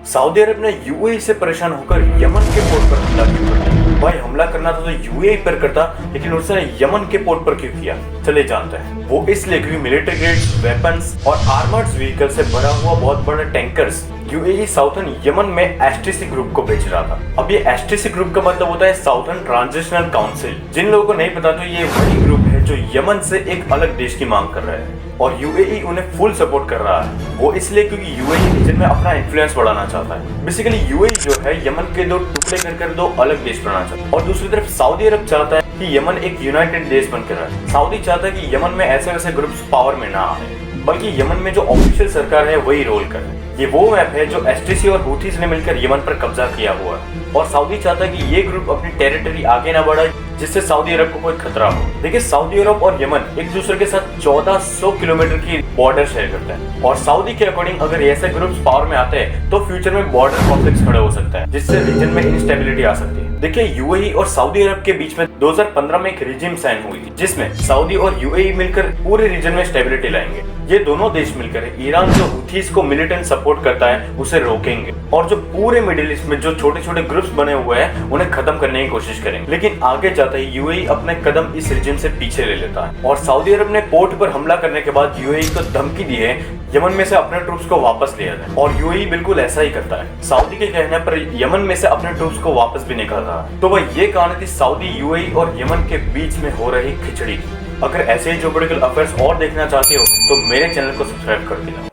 Saudi अरब ने UAE से परेशान होकर यमन के पोर्ट पर हमला क्यों कर दिया? भाई हमला करना था तो यूएई पर करता, लेकिन उसने यमन के पोर्ट पर क्यों किया? चले जानते हैं। वो इसलिए क्योंकि मिलिट्री ग्रेड वेपन्स और आर्मर्ड व्हीकल से भरा हुआ बहुत बड़ा टैंकर्स यूएई साउथर्न यमन में एसटीसी ग्रुप को बेच रहा था। अब ये एसटीसी ग्रुप का मतलब होता है साउथर्न ट्रांजिशनल काउंसिल। जिन लोगों को नहीं पता तो ये वही ग्रुप है जो यमन से एक अलग देश की मांग कर रहा है और यूएई उन्हें फुल सपोर्ट कर रहा है। वो इसलिए क्योंकि यूएई रीजन में अपना इन्फ्लुएंस बढ़ाना चाहता है। बेसिकली यूएई जो है यमन के दो टुकड़े कर दो अलग देश बनाना चाहता है और दूसरी तरफ सऊदी अरब चाहता है कि यमन एक यूनाइटेड देश बनकर रहे। सऊदी चाहता है कि यमन में ऐसे वैसे ग्रुप्स पावर में ना आए, बल्कि यमन में जो ऑफिशियल सरकार है वही रोल करे। ये वो मैप है जो एसटीसी और हुथीज ने मिलकर यमन पर कब्जा किया हुआ है और सऊदी चाहता है कि ये ग्रुप अपनी टेरिटरी आगे ना बढ़ाए जिससे सऊदी अरब को कोई खतरा हो। देखिए सऊदी अरब और यमन एक दूसरे के साथ 1400 किलोमीटर की बॉर्डर शेयर करते हैं और सऊदी के अकॉर्डिंग अगर ऐसे ग्रुप्स पावर में आते हैं तो फ्यूचर में बॉर्डर कॉन्फ्लिक्ट खड़े हो सकता है जिससे रीजन में इंस्टेबिलिटी आ सकती है। देखिए यूएई और सऊदी अरब के बीच में 2015 में एक रिजिम साइन हुई थी जिसमें सऊदी और यूएई मिलकर पूरे रीजन में स्टेबिलिटी लाएंगे। ये दोनों देश मिलकर ईरान जो हुथीज को मिलिटेंट सपोर्ट करता है उसे रोकेंगे और जो पूरे मिडिल ईस्ट में जो छोटे छोटे ग्रुप्स बने हुए हैं उन्हें खत्म करने की कोशिश करेंगे। लेकिन आगे जाता ही यूएई अपने कदम इस रीजन से पीछे ले लेता है और सऊदी अरब ने पोर्ट पर हमला करने के बाद यूएई को धमकी दी है यमन में से अपने ट्रूप्स को वापस लिया जाए और यूएई बिल्कुल ऐसा ही करता है। सऊदी के कहने पर यमन में से अपने ट्रूप्स को वापस भी निकाल रहा है। तो वह ये कहानी थी सऊदी यूएई और यमन के बीच में हो रही खिचड़ी की। अगर ऐसे ही जियोपॉलिटिकल अफेयर्स और देखना चाहते हो तो मेरे चैनल को सब्सक्राइब कर देना।